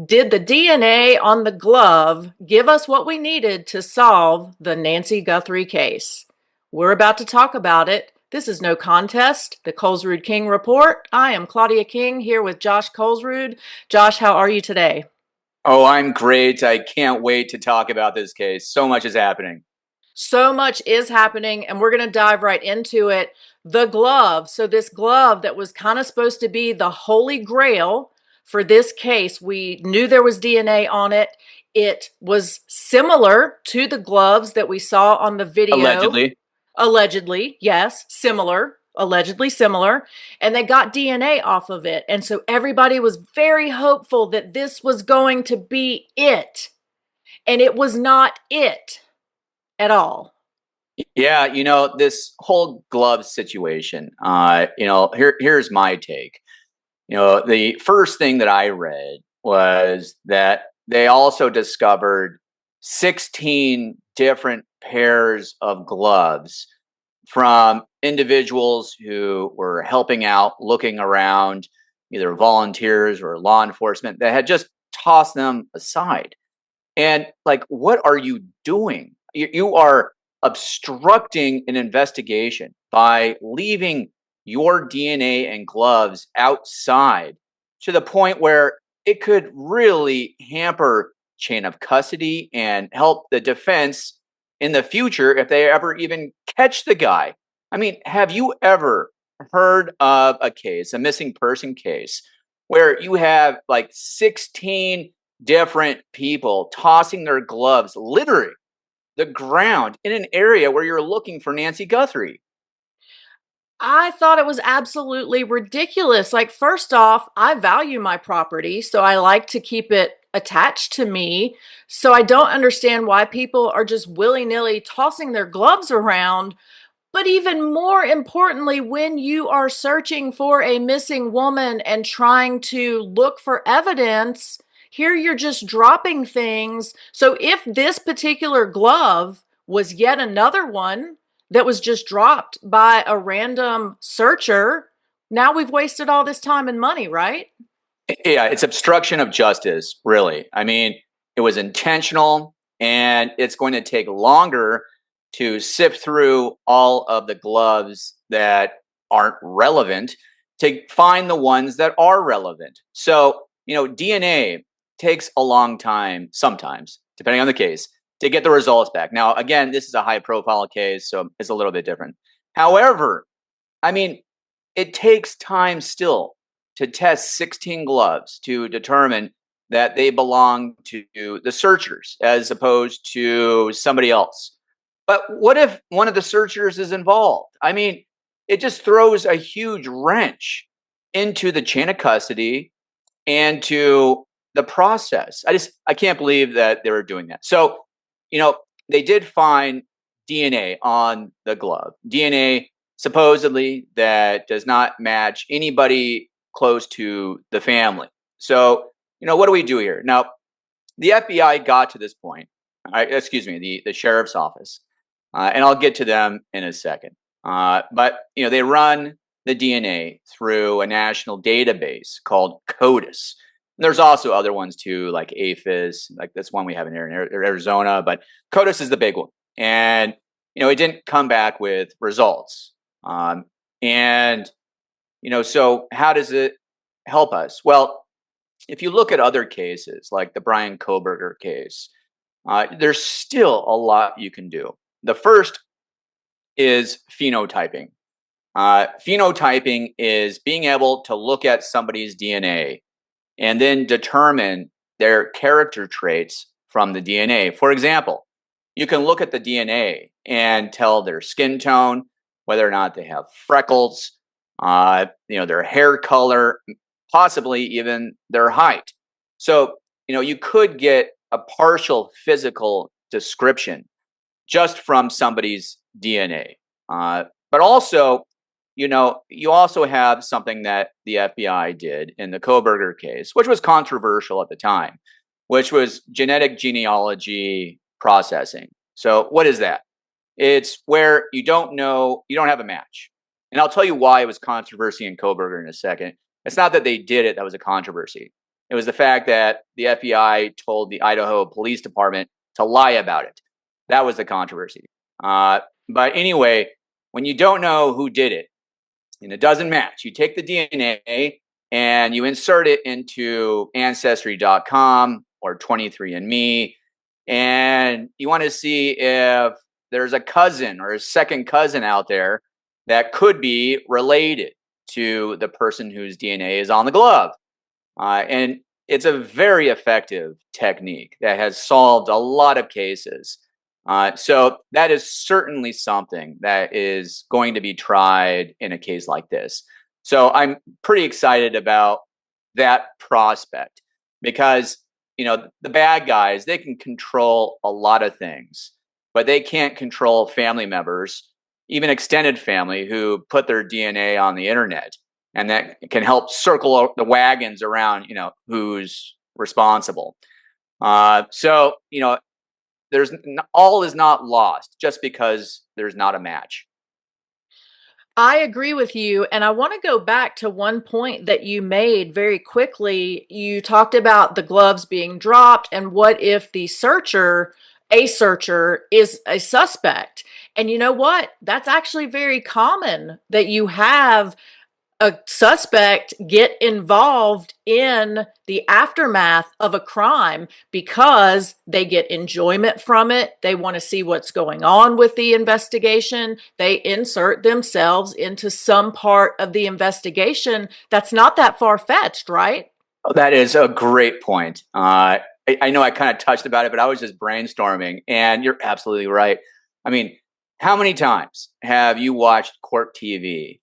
Did the DNA on the glove give us what we needed to solve the Nancy Guthrie case? We're about to talk about it. This is No Contest, the Kolsrud King Report. I am Claudia King here with Josh Kolsrud. Josh, how are you today? Oh, I'm great. I can't wait to talk about this case. So much is happening. So much is happening, and we're going to dive right into it. The glove. So, this glove that was kind of supposed to be the holy grail for this case, we knew there was DNA on it. It was similar to the gloves that we saw on the video. Allegedly. Allegedly, yes, similar, allegedly similar. And they got DNA off of it. And so everybody was very hopeful that this was going to be it. And it was not it at all. Yeah, this whole glove situation, here's my take. The first thing that I read was that they also discovered 16 different pairs of gloves from individuals who were helping out, looking around, either volunteers or law enforcement that had just tossed them aside. And like, what are you doing? You are obstructing an investigation by leaving your DNA and gloves outside to the point where it could really hamper chain of custody and help the defense in the future if they ever even catch the guy. I mean, have you ever heard of a case, a missing person case, where you have like 16 different people tossing their gloves, littering the ground in an area where you're looking for Nancy Guthrie? I thought it was absolutely ridiculous. Like, first off, I value my property, so I like to keep it attached to me. So I don't understand why people are just willy nilly tossing their gloves around. But even more importantly, when you are searching for a missing woman and trying to look for evidence, here you're just dropping things. So if this particular glove was yet another one that was just dropped by a random searcher, now we've wasted all this time and money, right? Yeah, it's obstruction of justice, really. I mean, it was intentional and it's going to take longer to sift through all of the gloves that aren't relevant to find the ones that are relevant. So, DNA takes a long time, sometimes, depending on the case, to get the results back. Now, again, this is a high profile case, so it's a little bit different. However, I mean, it takes time still to test 16 gloves to determine that they belong to the searchers as opposed to somebody else. But what if one of the searchers is involved? I mean, it just throws a huge wrench into the chain of custody and to the process. I can't believe that they were doing that. So, they did find DNA on the glove. DNA supposedly that does not match anybody close to the family. So, what do we do here? Now, the FBI got to this point, excuse me, the sheriff's office, and I'll get to them in a second. But, they run the DNA through a national database called CODIS. And there's also other ones too, like APHIS, like this one we have in Arizona, but CODIS is the big one. And, it didn't come back with results. And so how does it help us? Well, if you look at other cases like the Brian Koberger case, there's still a lot you can do. The first is phenotyping. Phenotyping is being able to look at somebody's DNA and then determine their character traits from the DNA. For example, you can look at the DNA and tell their skin tone, whether or not they have freckles, their hair color, possibly even their height. So, you could get a partial physical description just from somebody's DNA. But also, you also have something that the FBI did in the Koberger case, which was controversial at the time, which was genetic genealogy processing. So, what is that? It's where you don't have a match. And I'll tell you why it was controversy in Koberger in a second. It's not that they did it that was a controversy. It was the fact that the FBI told the Idaho Police Department to lie about it. That was the controversy. But anyway, when you don't know who did it and it doesn't match, you take the DNA and you insert it into Ancestry.com or 23andMe, and you want to see if there's a cousin or a second cousin out there that could be related to the person whose DNA is on the glove. And it's a very effective technique that has solved a lot of cases. So that is certainly something that is going to be tried in a case like this. So I'm pretty excited about that prospect because, the bad guys, they can control a lot of things, but they can't control family members, even extended family who put their DNA on the internet, and that can help circle the wagons around, who's responsible. So, there's all is not lost just because there's not a match. I agree with you. And I want to go back to one point that you made very quickly. You talked about the gloves being dropped, and what if the a searcher, is a suspect? And you know what? That's actually very common that you have a suspect get involved in the aftermath of a crime because they get enjoyment from it. They want to see what's going on with the investigation. They insert themselves into some part of the investigation that's not that far-fetched, right? Oh, that is a great point. I know I kind of touched about it, but I was just brainstorming, and you're absolutely right. I mean, how many times have you watched court TV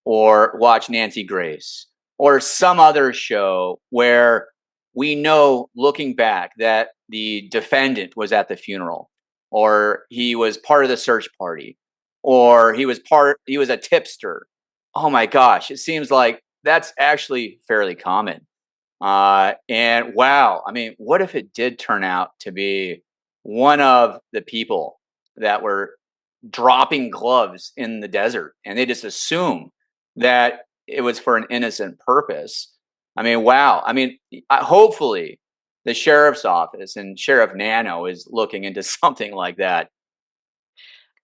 or watch Nancy Grace or some other show where we know, looking back, that the defendant was at the funeral, or he was part of the search party, or he was a tipster? Oh my gosh, it seems like that's actually fairly common. And wow, I mean, what if it did turn out to be one of the people that were dropping gloves in the desert, and they just assume that it was for an innocent purpose? I mean, wow. I mean, hopefully the sheriff's office and Sheriff Nano is looking into something like that.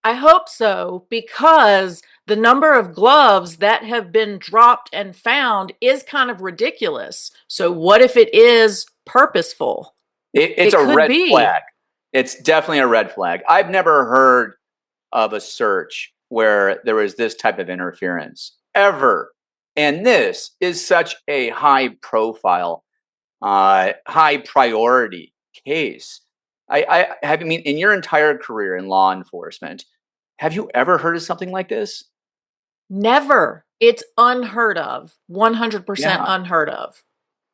I hope so, because the number of gloves that have been dropped and found is kind of ridiculous. So, what if it is purposeful? It's It a could red be. flag. It's definitely a red flag. I've never heard of a search where there was this type of interference ever. And this is such a high profile, high priority case. I mean, in your entire career in law enforcement, have you ever heard of something like this? Never. It's unheard of. 100% Yeah. unheard of.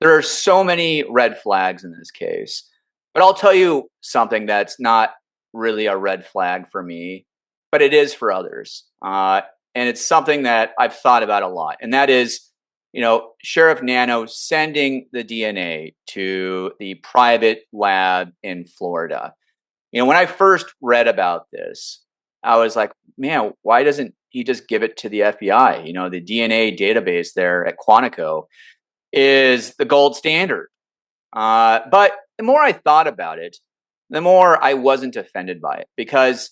There are so many red flags in this case. But I'll tell you something that's not really a red flag for me, but it is for others. And it's something that I've thought about a lot. And that is, Sheriff Nano sending the DNA to the private lab in Florida. When I first read about this, I was like, man, why doesn't he just give it to the FBI? The DNA database there at Quantico is the gold standard. But the more I thought about it, the more I wasn't offended by it, because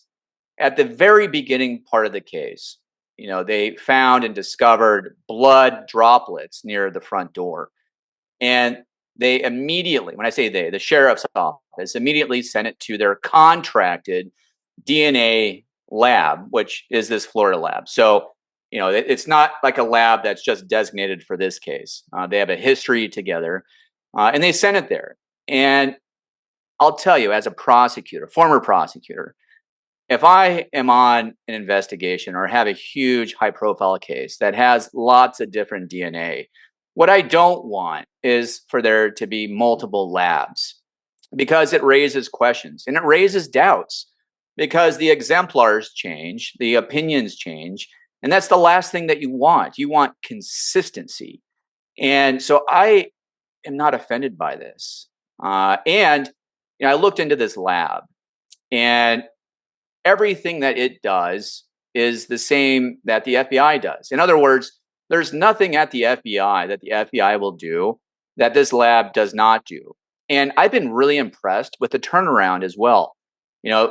at the very beginning part of the case, they found and discovered blood droplets near the front door. And they immediately, when I say they, the sheriff's office immediately sent it to their contracted DNA lab, which is this Florida lab. So, it's not like a lab that's just designated for this case. They have a history together, and they sent it there. And I'll tell you, as a prosecutor, former prosecutor, if I am on an investigation or have a huge high profile case that has lots of different DNA, what I don't want is for there to be multiple labs, because it raises questions and it raises doubts, because the exemplars change, the opinions change, and that's the last thing that you want. You want consistency. And so I am not offended by this. And I looked into this lab, and everything that it does is the same that the FBI does. In other words, there's nothing at the FBI that the FBI will do that this lab does not do. And I've been really impressed with the turnaround as well.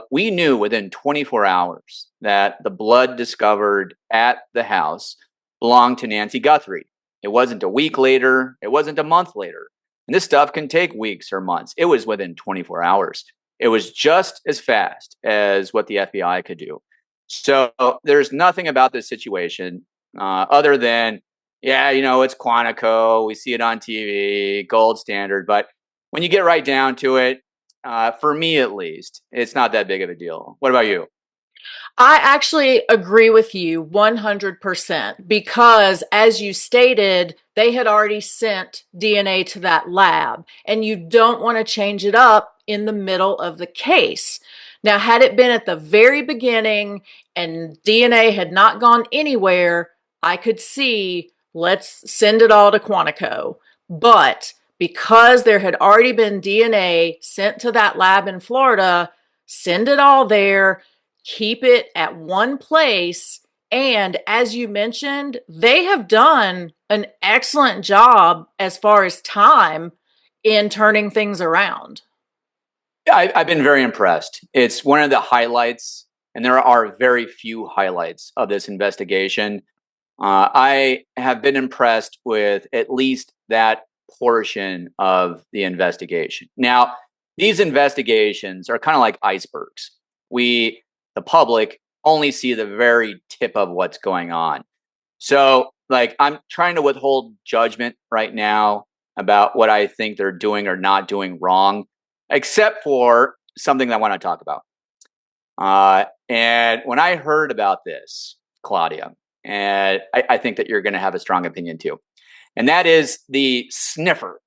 We knew within 24 hours that the blood discovered at the house belonged to Nancy Guthrie. It wasn't a week later, it wasn't a month later. And this stuff can take weeks or months. It was within 24 hours. It was just as fast as what the FBI could do. So there's nothing about this situation other than, yeah, it's Quantico. We see it on TV, gold standard. But when you get right down to it, for me at least, it's not that big of a deal. What about you? I actually agree with you 100% because, as you stated, they had already sent DNA to that lab, and you don't want to change it up in the middle of the case. Now, had it been at the very beginning and DNA had not gone anywhere, I could see let's send it all to Quantico. But because there had already been DNA sent to that lab in Florida, send it all there, keep it at one place. And as you mentioned, they have done an excellent job as far as time in turning things around. I've been very impressed. It's one of the highlights, and there are very few highlights of this investigation. I have been impressed with at least that portion of the investigation. Now, these investigations are kind of like icebergs. The public, only see the very tip of what's going on. So, I'm trying to withhold judgment right now about what I think they're doing or not doing wrong, except for something that I want to talk about. And when I heard about this, Claudia, and I think that you're going to have a strong opinion too, and that is the sniffer,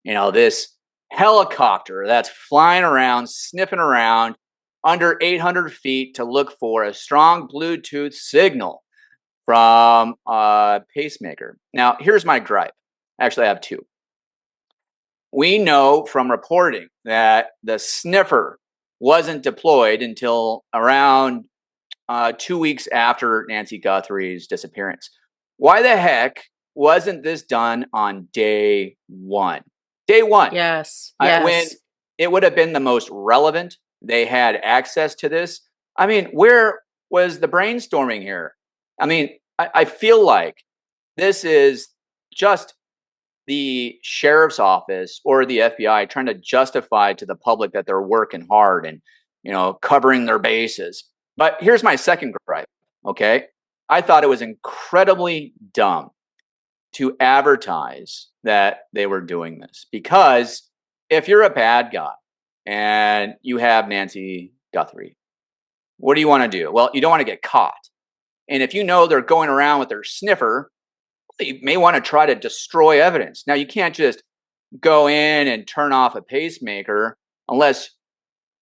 this helicopter that's flying around, sniffing around under 800 feet to look for a strong Bluetooth signal from a pacemaker. Now, here's my gripe. Actually, I have two. We know from reporting that the sniffer wasn't deployed until around 2 weeks after Nancy Guthrie's disappearance. Why the heck wasn't this done on day one? Day one. Yes, When yes. it would have been the most relevant, they had access to this. I mean, where was the brainstorming here? I mean, I feel like this is just the sheriff's office or the FBI trying to justify to the public that they're working hard and, covering their bases. But here's my second gripe. Okay. I thought it was incredibly dumb to advertise that they were doing this because if you're a bad guy and you have Nancy Guthrie, what do you want to do? Well, you don't want to get caught. And if you know they're going around with their sniffer, you may want to try to destroy evidence. Now, you can't just go in and turn off a pacemaker unless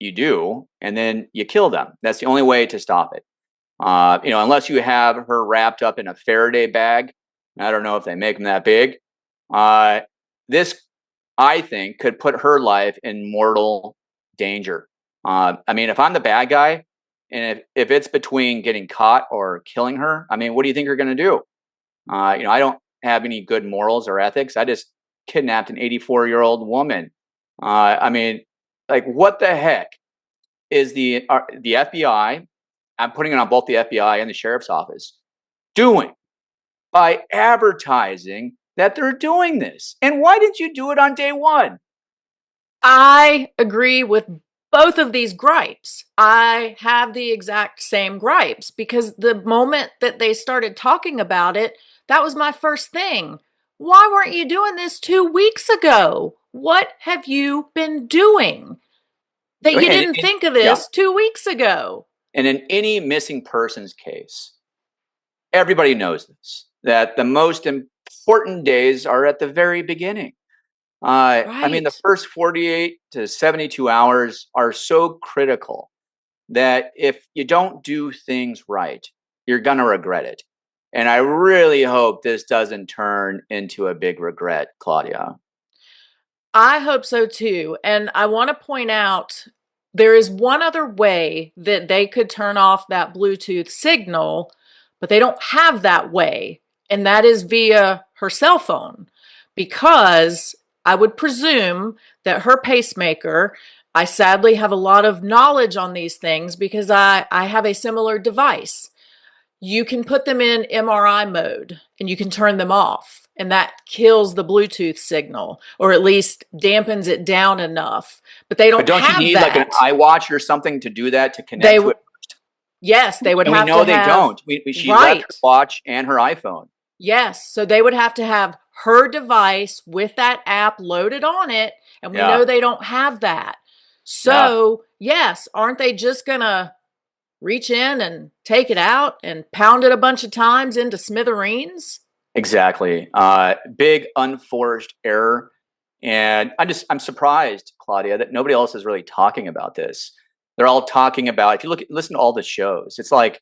you do, and then you kill them. That's the only way to stop it. Unless you have her wrapped up in a Faraday bag. I don't know if they make them that big. This, I think, could put her life in mortal danger. If I'm the bad guy, and if it's between getting caught or killing her, what do you think you're going to do? I don't have any good morals or ethics. I just kidnapped an 84-year-old woman. What the heck is the FBI? I'm putting it on both the FBI and the sheriff's office doing by advertising that they're doing this. And why didn't you do it on day one? I agree with both of these gripes. I have the exact same gripes because the moment that they started talking about it, that was my first thing. Why weren't you doing this 2 weeks ago? What have you been doing that you And, didn't and think of yeah, this 2 weeks ago? and in any missing persons case, everybody knows this, that the most important days are at the very beginning. The Right. first 48 to 72 hours are so critical that if you don't do things right, you're going to regret it. And I really hope this doesn't turn into a big regret, Claudia. I hope so too. And I want to point out there is one other way that they could turn off that Bluetooth signal, but they don't have that way. And that is via her cell phone. Because I would presume that her pacemaker, I sadly have a lot of knowledge on these things because I have a similar device. You can put them in MRI mode and you can turn them off. And that kills the Bluetooth signal, or at least dampens it down enough. But they But don't don't you have need like an that. iWatch or something to do that, to They connect to it? yes, they would And we have to know they have don't. She left her right. watch and her iPhone. Yes, so they would have to have her device with that app loaded on it, and we know Yeah, they don't have that. yeah, So, yes, aren't they just going to reach in and take it out and pound it a bunch of times into smithereens? exactly. Big unforced error. And I'm surprised, Claudia, that nobody else is really talking about this. They're all talking about, if you listen to all the shows, it's like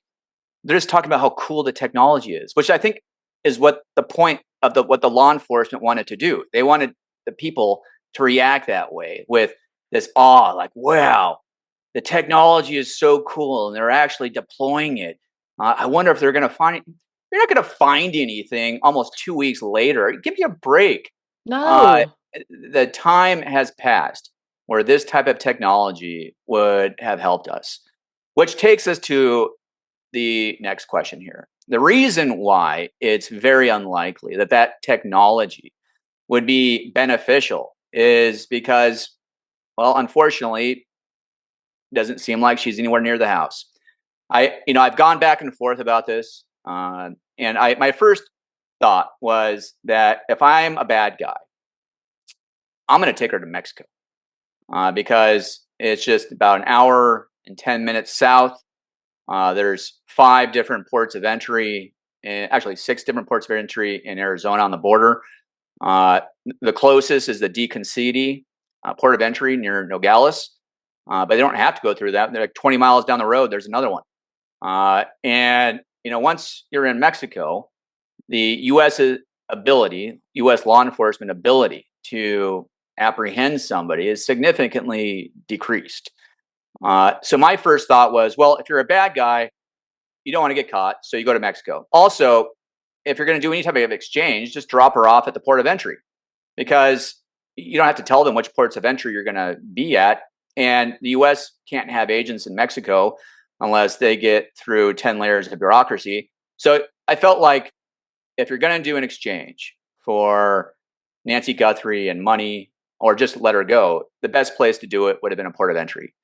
they're just talking about how cool the technology is, which I think is what the point of what the law enforcement wanted to do. They wanted the people to react that way with this awe, like, wow, the technology is so cool, and they're actually deploying it. I wonder if they're going to find. You're not going to find anything almost 2 weeks later. Give me a break. Uh, No. the time has passed where this type of technology would have helped us, which takes us to the next question here. The reason why it's very unlikely that that technology would be beneficial is because, well, unfortunately, it doesn't seem like she's anywhere near the house. I've gone back and forth about this, and my first thought was that if I'm a bad guy, I'm going to take her to Mexico, because it's just about an hour and 10 minutes south. There's 5 different ports of entry, and actually 6 different ports of entry in Arizona on the border. Uh, the closest is the DeConcini port of entry near Nogales, but they don't have to go through that. They're like 20 miles down the road. There's another one. And once you're in Mexico, the U.S. law enforcement ability to apprehend somebody is significantly decreased. So my first thought was, well, if you're a bad guy, you don't want to get caught, so you go to Mexico. Also, if you're going to do any type of exchange, just drop her off at the port of entry, because you don't have to tell them which ports of entry you're going to be at. And the U.S. can't have agents in Mexico unless they get through 10 layers of bureaucracy. So I felt like if you're going to do an exchange for Nancy Guthrie and money, or just let her go, the best place to do it would have been a port of entry.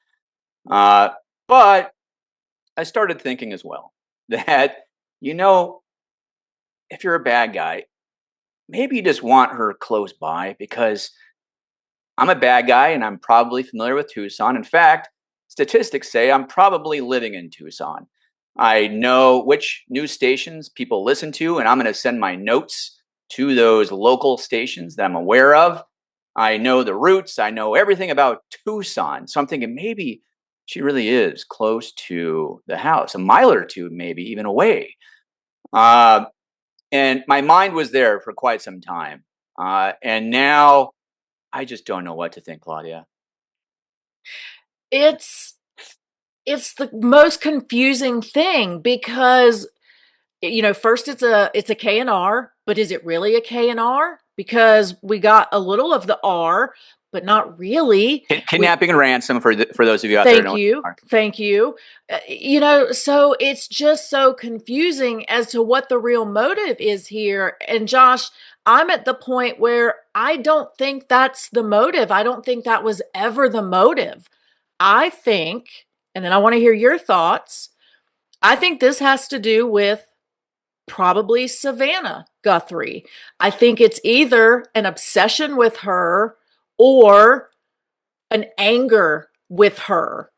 But I started thinking as well that, if you're a bad guy, maybe you just want her close by, because I'm a bad guy and I'm probably familiar with Tucson. In fact, statistics say I'm probably living in Tucson. I know which news stations people listen to, and I'm going to send my notes to those local stations that I'm aware of. I know the routes. I know everything about Tucson. So I'm thinking maybe she really is close to the house, a mile or two, maybe even away. Uh, and my mind was there for quite some time. And now I just don't know what to think, Claudia. It's it's the most confusing thing because first it's a K&R, but is it really a K&R? Because we got a little of the R, but not really. We Kidnapping and ransom, for those of you out there who Thank know what you. they are. Thank you. So it's just so confusing as to what the real motive is here. And Josh, I'm at the point where I don't think that's the motive. I don't think that was ever the motive. I think, and then I want to hear your thoughts. I think this has to do with probably Savannah Guthrie. I think it's either an obsession with her or an anger with her.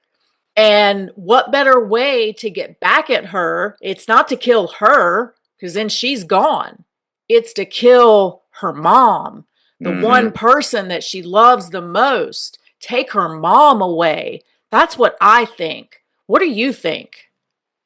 And what better way to get back at her? It's not to kill her, because then she's gone. It's to kill her mom, the Mm-hmm. one person that she loves the most. Take her mom away. That's what I think. What do you think?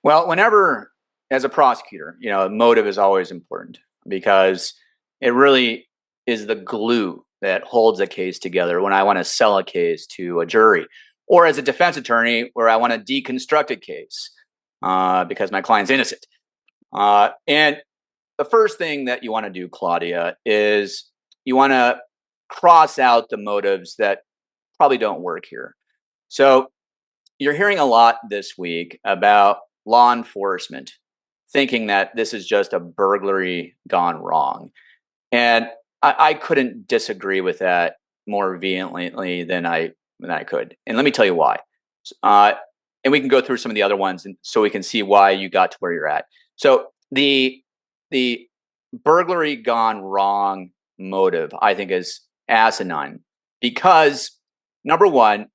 Well, whenever, as a prosecutor, motive is always important, because it really is the glue that holds a case together when I want to sell a case to a jury, or as a defense attorney where I want to deconstruct a case, because my client's innocent. And the first thing that you want to do, Claudia, is you want to cross out the motives that probably don't work here. So you're hearing a lot this week about law enforcement thinking that this is just a burglary gone wrong. And I couldn't disagree with that more vehemently than I could. And let me tell you why. Uh, and we can go through some of the other ones, and so we can see why you got to where you're at. So the burglary gone wrong motive, I think, is asinine because number one,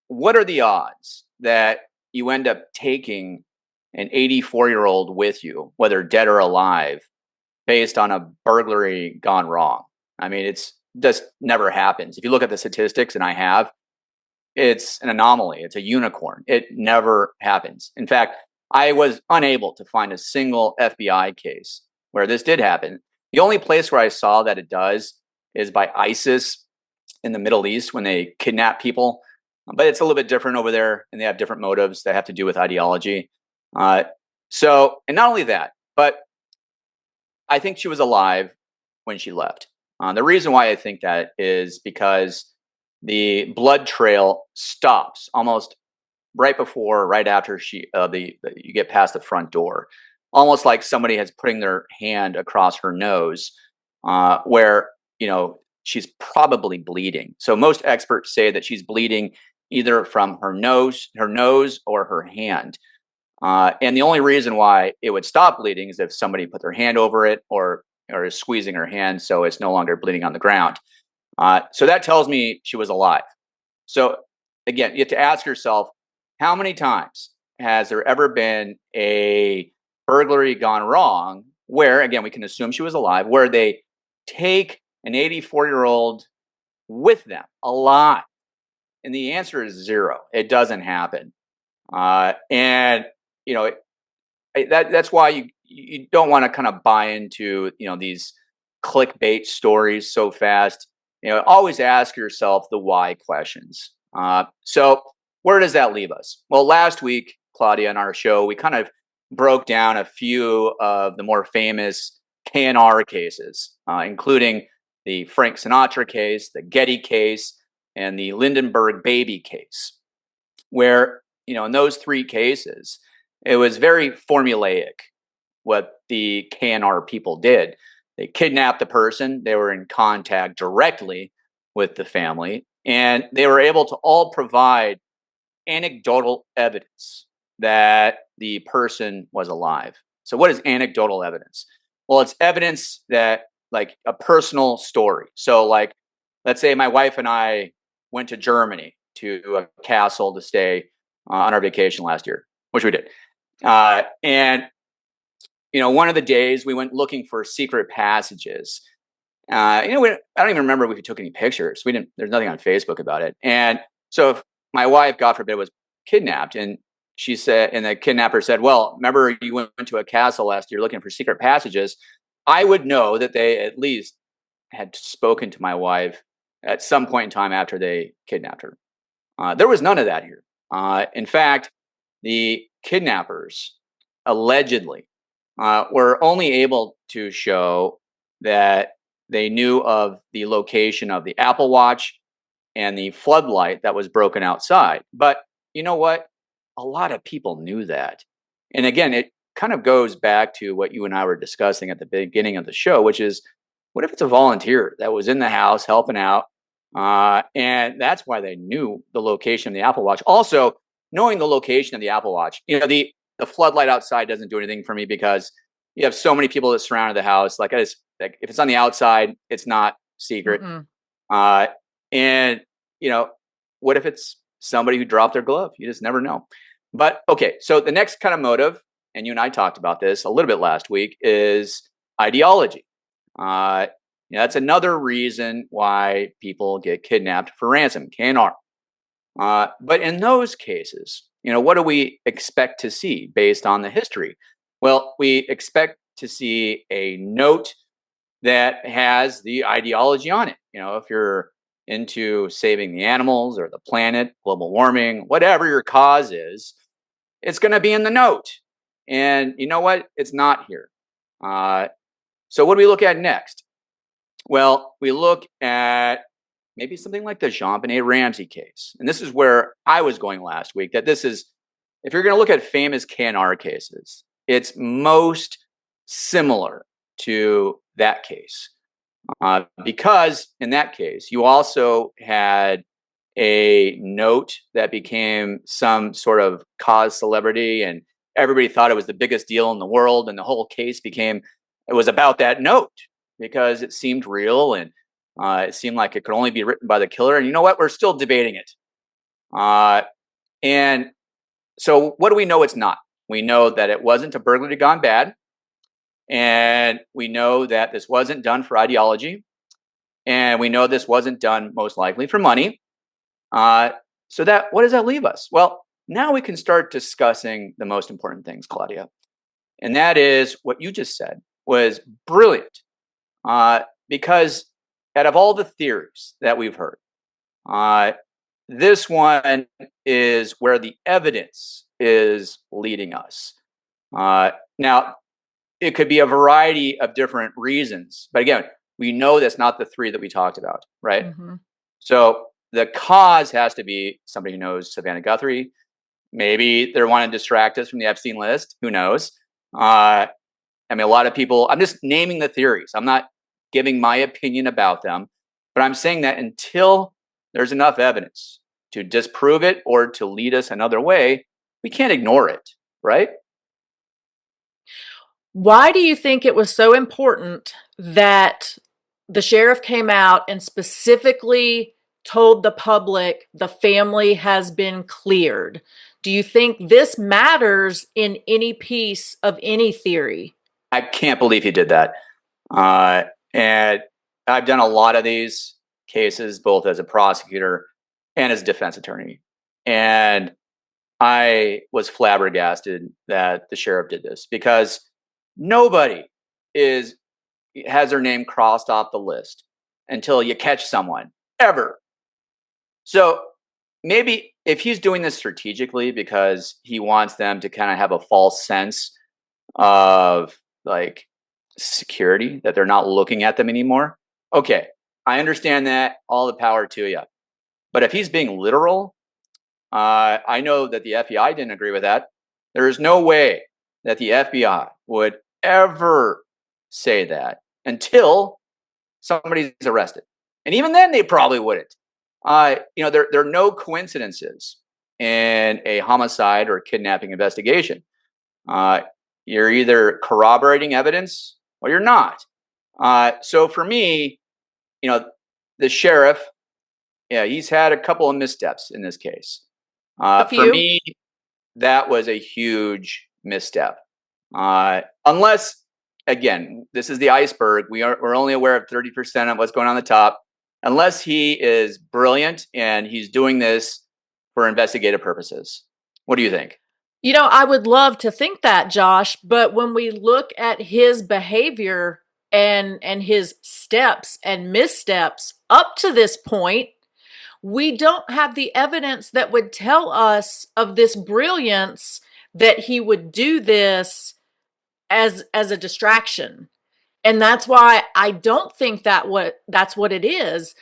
what are the odds that you end up taking an 84-year-old with you, whether dead or alive, based on a burglary gone wrong? I mean, it's just never happens. If you look at the statistics, and I have, it's an anomaly. It's a unicorn. It never happens. In fact, I was unable to find a single FBI case where this did happen. The only place where I saw that it does is by ISIS in the Middle East when they kidnap people. But it's a little bit different over there, and they have different motives that have to do with ideology. And not only that, but I think she was alive when she left. The reason why I think that is because the blood trail stops almost right after you get past the front door, almost like somebody has putting their hand across her nose, where she's probably bleeding. So most experts say that she's bleeding either from her nose, or her hand. And the only reason why it would stop bleeding is if somebody put their hand over it or is squeezing her hand so it's no longer bleeding on the ground. So that tells me she was alive. So again, you have to ask yourself, how many times has there ever been a burglary gone wrong where, again, we can assume she was alive, where they take an 84-year-old with them alive? And the answer is zero. It doesn't happen. And that's why you don't want to kind of buy into these clickbait stories so fast. Always ask yourself the why questions. So where does that leave us? Well, last week, Claudia, on our show, we kind of broke down a few of the more famous KNR cases, including the Frank Sinatra case, the Getty case, and the Lindenberg baby case, where in those three cases, it was very formulaic what the KNR people did. They kidnapped the person. They were in contact directly with the family, and they were able to all provide anecdotal evidence that the person was alive. So what is anecdotal evidence? Well, it's evidence that, like, a personal story. So, like, let's say my wife and I went to Germany to a castle to stay on our vacation last year, which we did. And one of the days we went looking for secret passages. I don't even remember if we took any pictures. We didn't. There's nothing on Facebook about it. And so, if my wife, God forbid, was kidnapped, and she said, and the kidnapper said, "Well, remember you went to a castle last year looking for secret passages," I would know that they at least had spoken to my wife at some point in time after they kidnapped her. There was none of that here. In fact, the kidnappers allegedly were only able to show that they knew of the location of the Apple Watch and the floodlight that was broken outside. But you know what? A lot of people knew that. And again, it kind of goes back to what you and I were discussing at the beginning of the show, which is, what if it's a volunteer that was in the house helping out? And that's why they knew the location of the Apple Watch. Also, knowing the location of the Apple Watch, the floodlight outside doesn't do anything for me because you have so many people that surrounded the house. Like, if it's on the outside, it's not secret. And what if it's somebody who dropped their glove? You just never know. But okay, so the next kind of motive, and you and I talked about this a little bit last week, is ideology. That's another reason why people get kidnapped for ransom, KNR. But in those cases, what do we expect to see based on the history? Well, we expect to see a note that has the ideology on it. If you're into saving the animals or the planet, global warming, whatever your cause is, it's going to be in the note. And you know what? It's not here. So what do we look at next? Well, we look at maybe something like the Jean-Benet Ramsey case. And this is where I was going last week, that this is, if you're going to look at famous KNR cases, it's most similar to that case. Because in that case, you also had a note that became some sort of cause celebrity, and everybody thought it was the biggest deal in the world. And the whole case it was about that note because it seemed real and it seemed like it could only be written by the killer. And you know what? We're still debating it. And so what do we know it's not? We know that it wasn't a burglary gone bad. And we know that this wasn't done for ideology. And we know this wasn't done most likely for money. So what does that leave us? Well, now we can start discussing the most important things, Claudia. And that is what you just said was brilliant. Because out of all the theories that we've heard, this one is where the evidence is leading us. Now, it could be a variety of different reasons. But again, we know that's not the three that we talked about, right? Mm-hmm. So the cause has to be somebody who knows Savannah Guthrie. Maybe they're wanting to distract us from the Epstein list. Who knows? I mean, a lot of people, I'm just naming the theories. I'm not giving my opinion about them, but I'm saying that until there's enough evidence to disprove it or to lead us another way, we can't ignore it, right? Why do you think it was so important that the sheriff came out and specifically told the public the family has been cleared? Do you think this matters in any piece of any theory? I can't believe he did that. And I've done a lot of these cases, both as a prosecutor and as a defense attorney. And I was flabbergasted that the sheriff did this because nobody has their name crossed off the list until you catch someone ever. So maybe if he's doing this strategically because he wants them to kind of have a false sense of like security, that they're not looking at them anymore. Okay, I understand that. All the power to you. But if he's being literal, I know that the FBI didn't agree with that. There is no way that the FBI would ever say that until somebody's arrested. And even then, they probably wouldn't. There are no coincidences in a homicide or kidnapping investigation. You're either corroborating evidence or you're not. So for me, the sheriff, yeah, he's had a couple of missteps in this case. A For few. me, that was a huge misstep. Unless, again, this is the iceberg. We're only aware of 30% of what's going on the top. Unless he is brilliant and he's doing this for investigative purposes. What do you think? I would love to think that, Josh, but when we look at his behavior and his steps and missteps up to this point, we don't have the evidence that would tell us of this brilliance that he would do this as a distraction. And that's why I don't think that's what it is.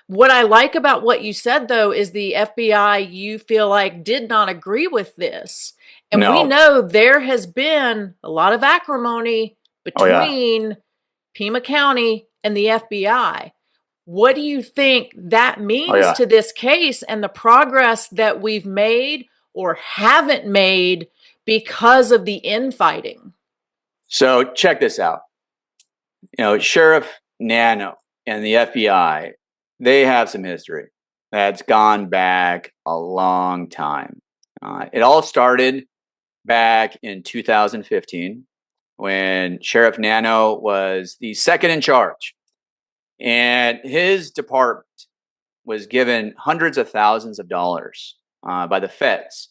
What I like about what you said, though, is the FBI, you feel like, did not agree with this. And we No. know there has been a lot of acrimony Oh, yeah. between Pima County and the FBI. What do you think that Oh, means yeah. to this case and the progress that we've made or haven't made because of the infighting? So check this out. Sheriff Nano and the FBI, they have some history that's gone back a long time. It all started back in 2015 when Sheriff Nano was the second in charge. And his department was given hundreds of thousands of dollars by the feds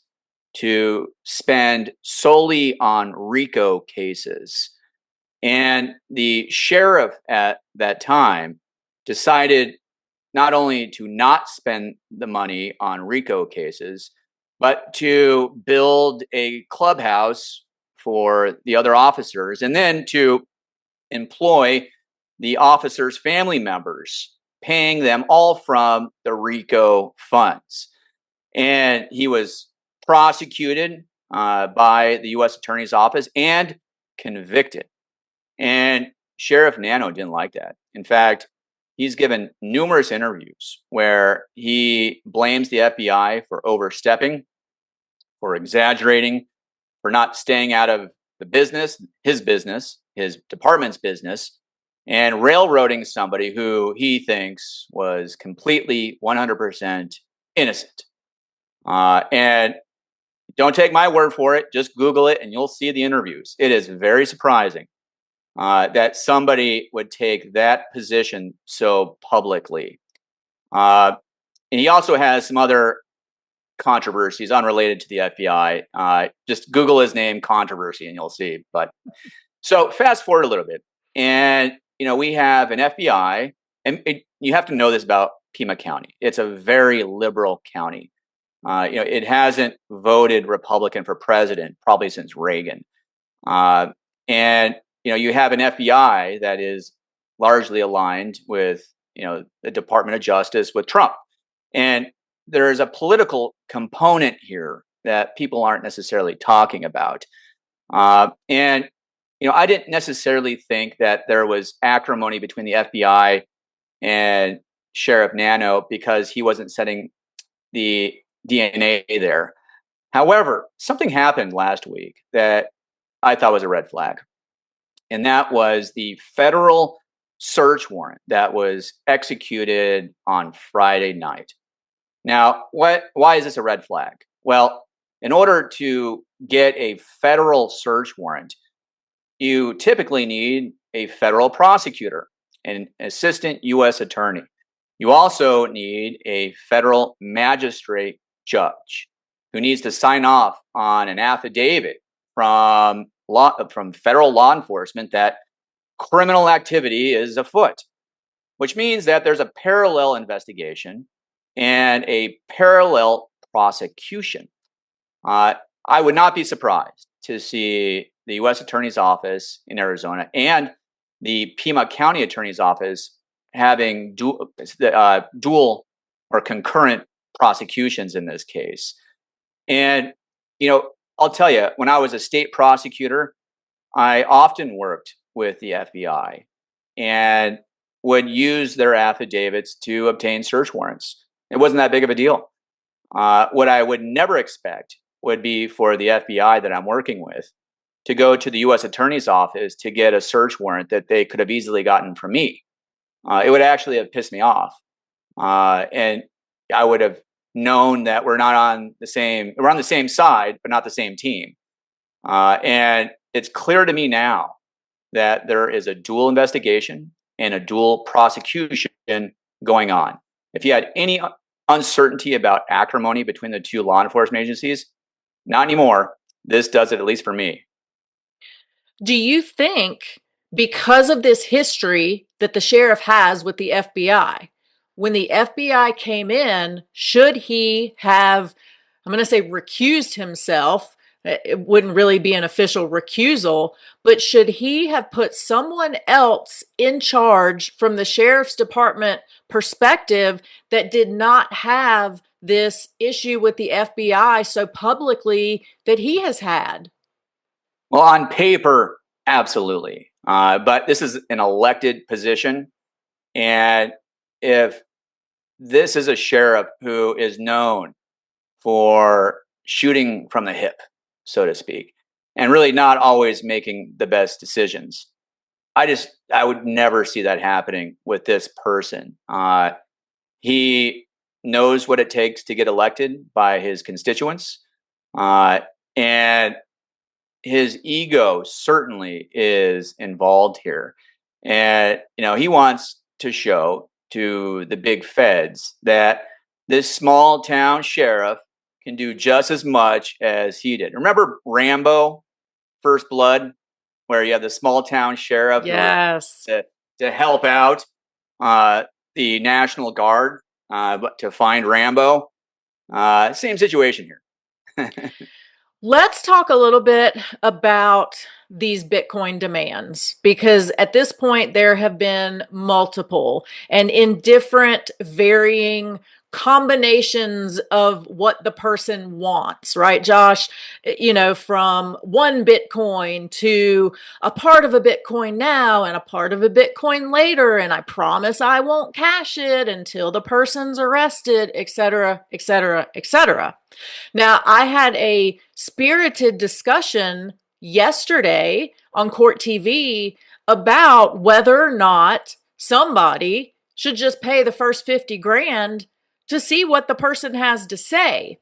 to spend solely on RICO cases. And the sheriff at that time decided not only to not spend the money on RICO cases, but to build a clubhouse for the other officers and then to employ the officers' family members, paying them all from the RICO funds. And he was prosecuted by the U.S. Attorney's Office and convicted. And Sheriff Nano didn't like that. In fact, he's given numerous interviews where he blames the FBI for overstepping, for exaggerating, for not staying out of the business, his department's business, and railroading somebody who he thinks was completely 100% innocent. And don't take my word for it. Just Google it and you'll see the interviews. It is very surprising that somebody would take that position so publicly. And he also has some other controversies unrelated to the FBI. Just Google his name, controversy, and you'll see. But so fast forward a little bit. And, we have an FBI, and you have to know this about Pima County. It's a very liberal county. It hasn't voted Republican for president probably since Reagan. And, you have an FBI that is largely aligned with, the Department of Justice with Trump. And there's a political component here that people aren't necessarily talking about. And, I didn't necessarily think that there was acrimony between the FBI and Sheriff Nano because he wasn't setting the DNA there. However, something happened last week that I thought was a red flag. And that was the federal search warrant that was executed on Friday night. Now, why is this a red flag? Well, in order to get a federal search warrant, you typically need a federal prosecutor, an assistant U.S. attorney. You also need a federal magistrate judge who needs to sign off on an affidavit from federal law enforcement that criminal activity is afoot, which means that there's a parallel investigation and a parallel prosecution. I would not be surprised to see the U.S. Attorney's Office in Arizona and the Pima County Attorney's Office having dual or concurrent prosecutions in this case. And, I'll tell you, when I was a state prosecutor, I often worked with the FBI and would use their affidavits to obtain search warrants. It wasn't that big of a deal. What I would never expect would be for the FBI that I'm working with to go to the U.S. Attorney's Office to get a search warrant that they could have easily gotten from me. It would actually have pissed me off. And I would have known that we're on the same side, but not the same team. And it's clear to me now that there is a dual investigation and a dual prosecution going on. If you had any uncertainty about acrimony between the two law enforcement agencies, not anymore. This does it, at least for me. Do you think, because of this history that the sheriff has with the FBI, when the FBI came in, should he have, I'm going to say recused himself? It wouldn't really be an official recusal, but should he have put someone else in charge from the sheriff's department perspective that did not have this issue with the FBI so publicly that he has had? Well, on paper, absolutely. But this is an elected position. And if this is a sheriff who is known for shooting from the hip, so to speak, and really not always making the best decisions, I would never see that happening with this person. He knows what it takes to get elected by his constituents. And his ego certainly is involved here. And, he wants to show to the big feds that this small town sheriff can do just as much as he did. Remember Rambo, First Blood, where you have the small town sheriff Yes. to help out the National Guard to find Rambo? Same situation here. Let's talk a little bit about these Bitcoin demands because at this point there have been multiple and in different varying combinations of what the person wants, right, Josh? From one Bitcoin to a part of a Bitcoin now and a part of a Bitcoin later, and I promise I won't cash it until the person's arrested, etc., etc., etc. Now, I had a spirited discussion yesterday on Court TV about whether or not somebody should just pay the first 50 grand to see what the person has to say.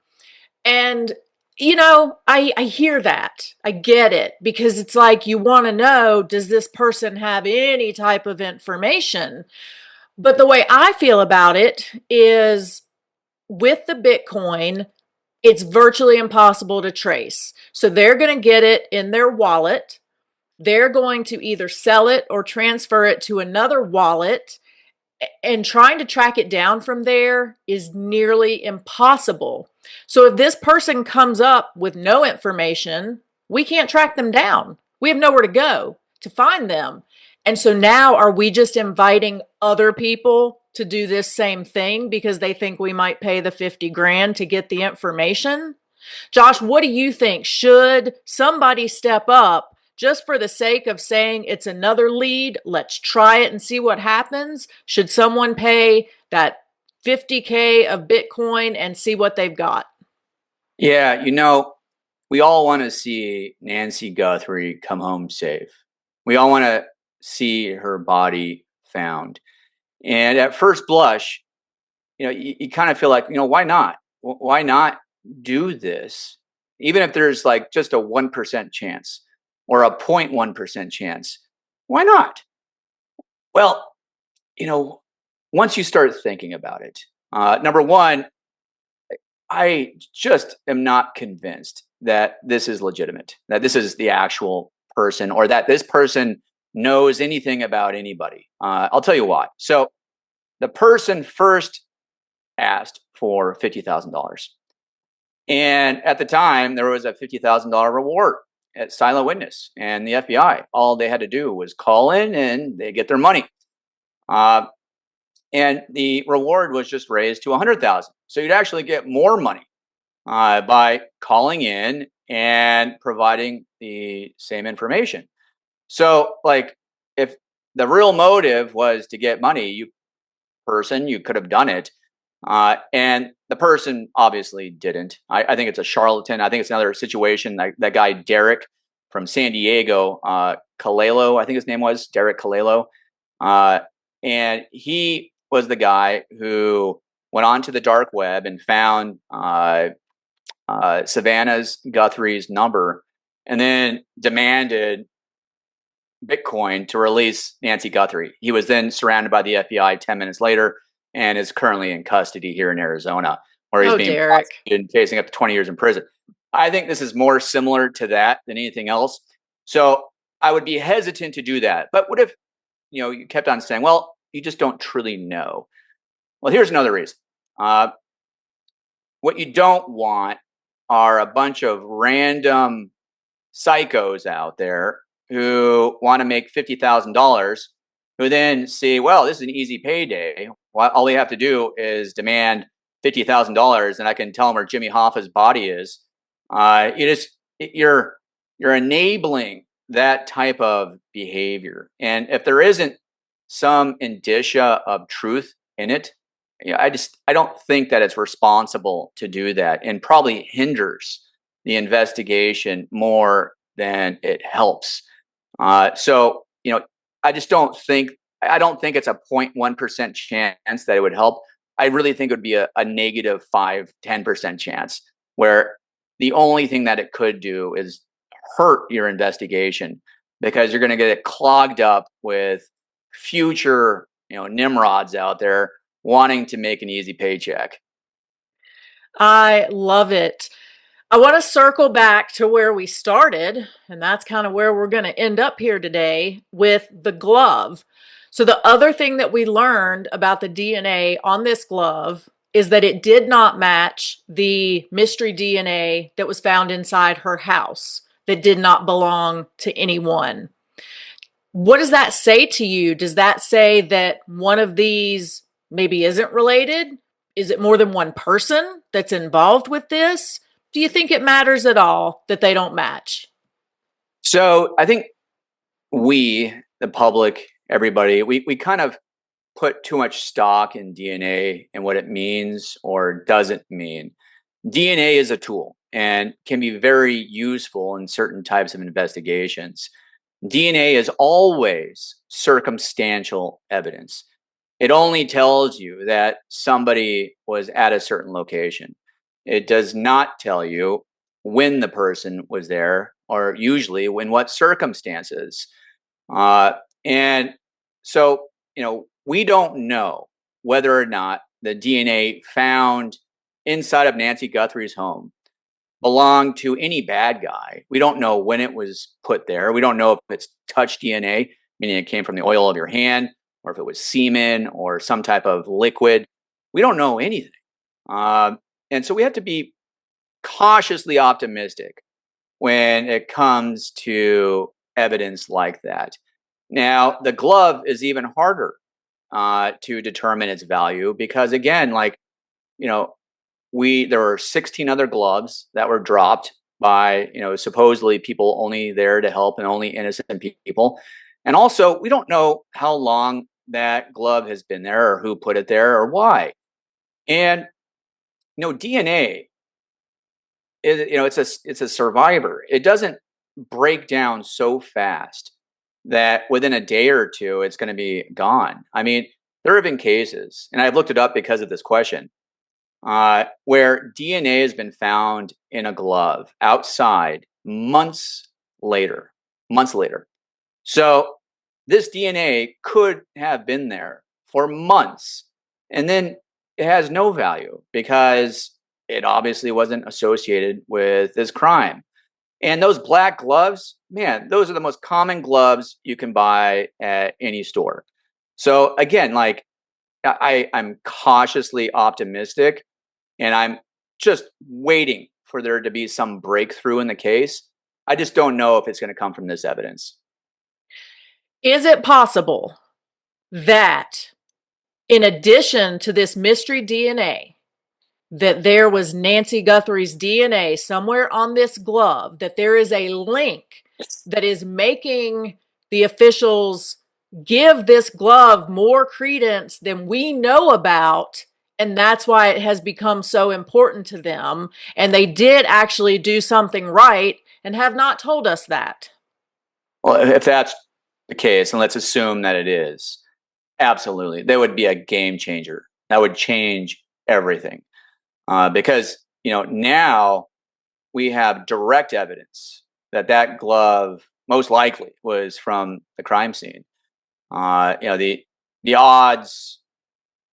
And I hear that. I get it because it's like you want to know, does this person have any type of information? But the way I feel about it is with the Bitcoin, it's virtually impossible to trace. So they're going to get it in their wallet. They're going to either sell it or transfer it to another wallet. And trying to track it down from there is nearly impossible. So if this person comes up with no information, we can't track them down. We have nowhere to go to find them. And so now are we just inviting other people to do this same thing because they think we might pay the 50 grand to get the information? Josh, what do you think? Should somebody step up just for the sake of saying it's another lead? Let's try it and see what happens. Should someone pay that 50K of Bitcoin and see what they've got? Yeah, we all want to see Nancy Guthrie come home safe. We all want to see her body found. And at first blush, you kind of feel like, why not? Why not do this? Even if there's like just a 1% chance or a 0.1% chance, why not? Well, once you start thinking about it, number one, I just am not convinced that this is legitimate, that this is the actual person, or that this person knows anything about anybody. I'll tell you why. So the person first asked for $50,000. And at the time, there was a $50,000 reward at silent witness and the FBI. All they had to do was call in and they get their money. And the reward was just raised to 100,000. So you'd actually get more money by calling in and providing the same information. So, like, if the real motive was to get money, you could have done it. And the person obviously didn't. I think it's a charlatan. I think it's another situation like that guy, Derek from San Diego, Kalelo, I think his name was Derek Kalelo. And he was the guy who went onto the dark web and found Savannah Guthrie's number and then demanded Bitcoin to release Nancy Guthrie. He was then surrounded by the FBI 10 minutes later and is currently in custody here in Arizona, where he's being prosecuted and facing up to 20 years in prison. I think this is more similar to that than anything else. So I would be hesitant to do that. But what if, you kept on saying, well, you just don't truly know? Well, here's another reason. What you don't want are a bunch of random psychos out there who want to make $50,000, who then see, well, this is an easy payday. All we have to do is demand $50,000, and I can tell them where Jimmy Hoffa's body is. You're enabling that type of behavior, and if there isn't some indicia of truth in it, I don't think that it's responsible to do that, and probably hinders the investigation more than it helps. So I just don't think it's a 0.1% chance that it would help. I really think it would be a negative 5-10% chance, where the only thing that it could do is hurt your investigation, because you're going to get it clogged up with future nimrods out there wanting to make an easy paycheck. I love it. I want to circle back to where we started, and that's kind of where we're going to end up here today with the glove. So the other thing that we learned about the DNA on this glove is that it did not match the mystery DNA that was found inside her house that did not belong to anyone. What does that say to you? Does that say that one of these maybe isn't related? Is it more than one person that's involved with this? Do you think it matters at all that they don't match? So I think we, the public, everybody, we kind of put too much stock in DNA and what it means or doesn't mean. DNA is a tool and can be very useful in certain types of investigations. DNA is always circumstantial evidence. It only tells you that somebody was at a certain location. It does not tell you when the person was there or usually in what circumstances. And so, we don't know whether or not the DNA found inside of Nancy Guthrie's home belonged to any bad guy. We don't know when it was put there. We don't know if it's touch DNA, meaning it came from the oil of your hand, or if it was semen or some type of liquid. We don't know anything. And so we have to be cautiously optimistic when it comes to evidence like that. Now, the glove is even harder to determine its value because, again, there were 16 other gloves that were dropped by supposedly people only there to help and only innocent people, and also we don't know how long that glove has been there or who put it there or why. And DNA is it's a survivor. It doesn't break down so fast that within a day or two it's going to be gone. I mean, there have been cases, and I've looked it up because of this question, where DNA has been found in a glove outside months later. Months later. So this DNA could have been there for months, and then it has no value because it obviously wasn't associated with this crime. And those black gloves, man, those are the most common gloves you can buy at any store. So again, I'm cautiously optimistic, and I'm just waiting for there to be some breakthrough in the case. I just don't know if it's going to come from this evidence. Is it possible that in addition to this mystery DNA, that there was Nancy Guthrie's DNA somewhere on this glove, that there is a link that is making the officials give this glove more credence than we know about, and that's why it has become so important to them, and they did actually do something right and have not told us that? Well, if that's the case, and let's assume that it is, absolutely, that would be a game changer. That would change everything. Because now we have direct evidence that that glove most likely was from the crime scene. The odds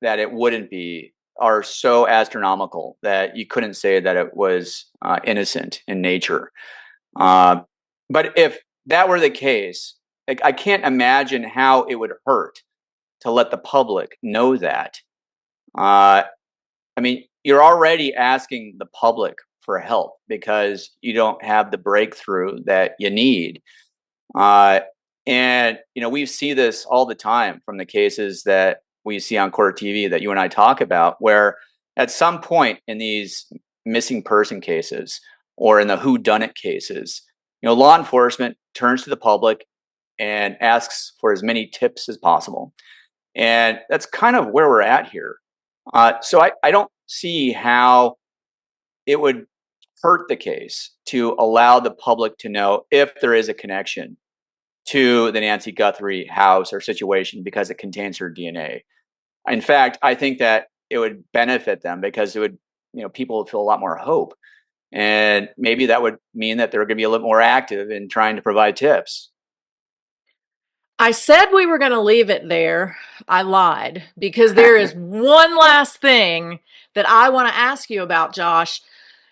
that it wouldn't be are so astronomical that you couldn't say that it was innocent in nature. But if that were the case, I can't imagine how it would hurt to let the public know that. I mean, you're already asking the public for help because you don't have the breakthrough that you need. And we see this all the time from the cases that we see on court TV that you and I talk about, where at some point in these missing person cases or in the whodunit cases, law enforcement turns to the public and asks for as many tips as possible. And that's kind of where we're at here. So I don't see how it would hurt the case to allow the public to know if there is a connection to the Nancy Guthrie house or situation because it contains her DNA. In fact, I think that it would benefit them because it would, people would feel a lot more hope. And maybe that would mean that they're going to be a little more active in trying to provide tips. I said we were going to leave it there. I lied because there is one last thing that I want to ask you about, Josh.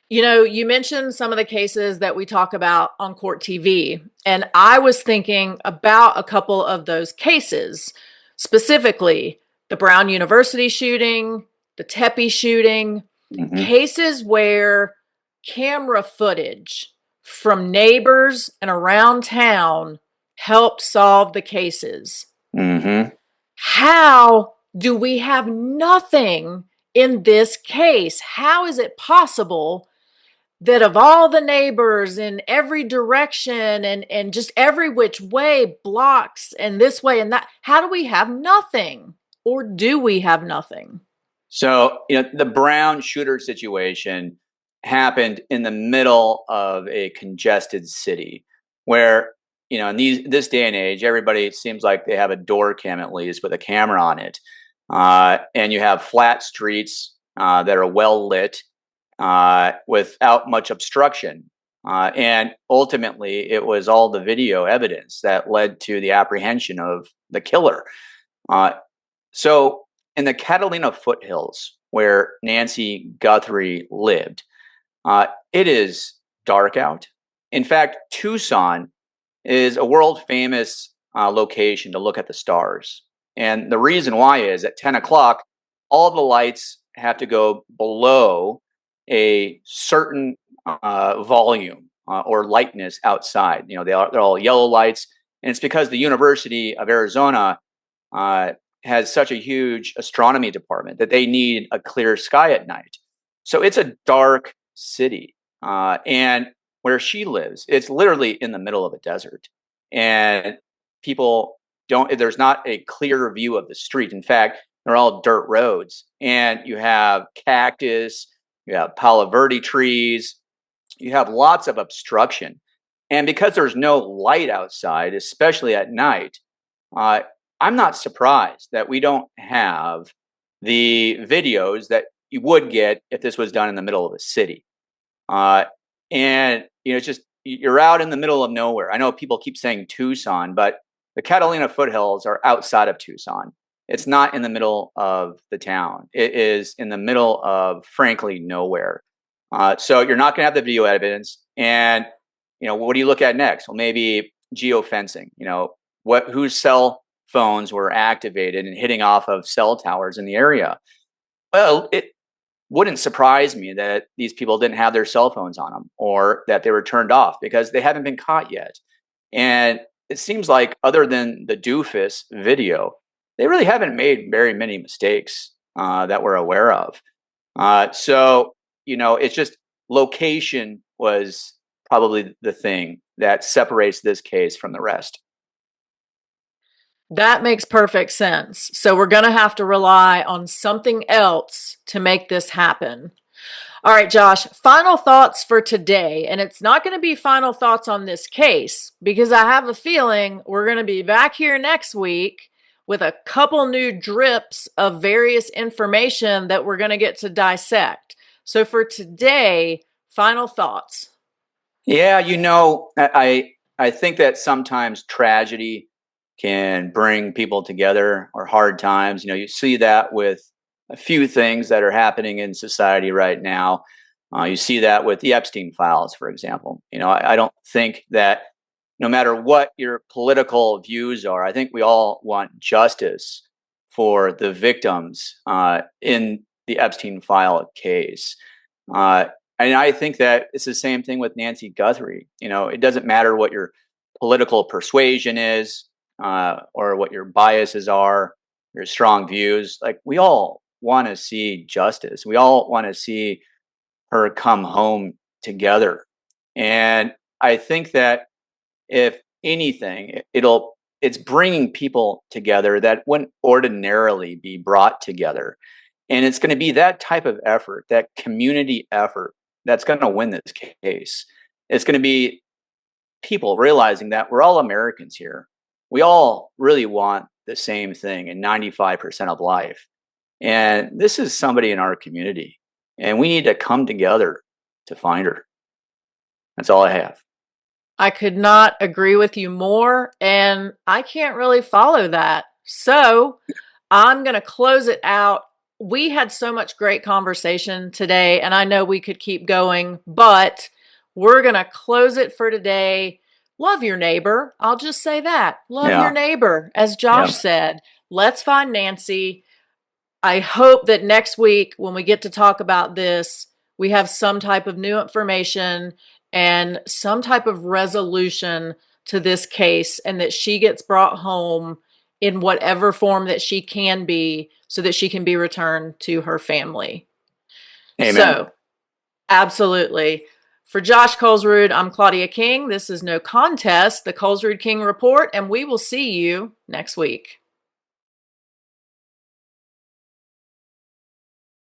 You mentioned some of the cases that we talk about on court TV, and I was thinking about a couple of those cases, specifically the Brown University shooting the Tepe shooting, Mm-hmm. cases where camera footage from neighbors and around town helped solve the cases. Mm-hmm. How do we have nothing in this case? How is it possible that of all the neighbors in every direction and just every which way, blocks and this way and that, how do we have nothing? Or do we have nothing? So, the Brown shooter situation happened in the middle of a congested city where, in this day and age, everybody seems like they have a door cam at least with a camera on it. And you have flat streets that are well lit without much obstruction. And ultimately, it was all the video evidence that led to the apprehension of the killer. Uh, so, in the Catalina foothills, where Nancy Guthrie lived, it is dark out. In fact, Tucson is a world famous location to look at the stars. And the reason why is at 10 o'clock, all the lights have to go below a certain volume or lightness outside. They're all yellow lights. And it's because the University of Arizona uh, has such a huge astronomy department that they need a clear sky at night. So it's a dark city. And where she lives, it's literally in the middle of a desert. And people there's not a clear view of the street. In fact, they're all dirt roads. And you have cactus, you have Palo Verde trees, you have lots of obstruction. And because there's no light outside, especially at night, uh, I'm not surprised that we don't have the videos that you would get if this was done in the middle of a city. Uh, and it's just you're out in the middle of nowhere. I know people keep saying Tucson, but the Catalina foothills are outside of Tucson. It's not in the middle of the town. It is in the middle of, frankly, nowhere. So you're not going to have the video evidence. And what do you look at next? Well, maybe geofencing. Whose cell phones were activated and hitting off of cell towers in the area? Well, it wouldn't surprise me that these people didn't have their cell phones on them or that they were turned off because they haven't been caught yet. And it seems like, other than the doofus video, they really haven't made very many mistakes that we're aware of. So, it's just location was probably the thing that separates this case from the rest. That makes perfect sense. So we're going to have to rely on something else to make this happen. All right, Josh, final thoughts for today. And it's not going to be final thoughts on this case because I have a feeling we're going to be back here next week with a couple new drips of various information that we're going to get to dissect. So for today, final thoughts. Yeah, I think that sometimes tragedy can bring people together, or hard times. You see that with a few things that are happening in society right now. You see that with the Epstein files, for example. I don't think that, no matter what your political views are, I think we all want justice for the victims in the Epstein file case. Uh, and I think that it's the same thing with Nancy Guthrie. It doesn't matter what your political persuasion is or what your biases are, your strong views. Like, we all want to see justice. We all want to see her come home together. And I think that, if anything, it's bringing people together that wouldn't ordinarily be brought together. And it's going to be that type of effort, that community effort, that's going to win this case. It's going to be people realizing that we're all Americans here. We all really want the same thing in 95% of life. And this is somebody in our community. And we need to come together to find her. That's all I have. I could not agree with you more, and I can't really follow that. So I'm going to close it out. We had so much great conversation today, and I know we could keep going, but we're going to close it for today. Love your neighbor. I'll just say that. Love your Yeah. neighbor. As Josh Yeah. said, let's find Nancy. I hope that next week, when we get to talk about this, we have some type of new information and some type of resolution to this case, and that she gets brought home in whatever form that she can be so that she can be returned to her family. Amen. So, absolutely. For Josh Kolsrud, I'm Claudia King. This is No Contest, the Kolsrud King Report, and we will see you next week.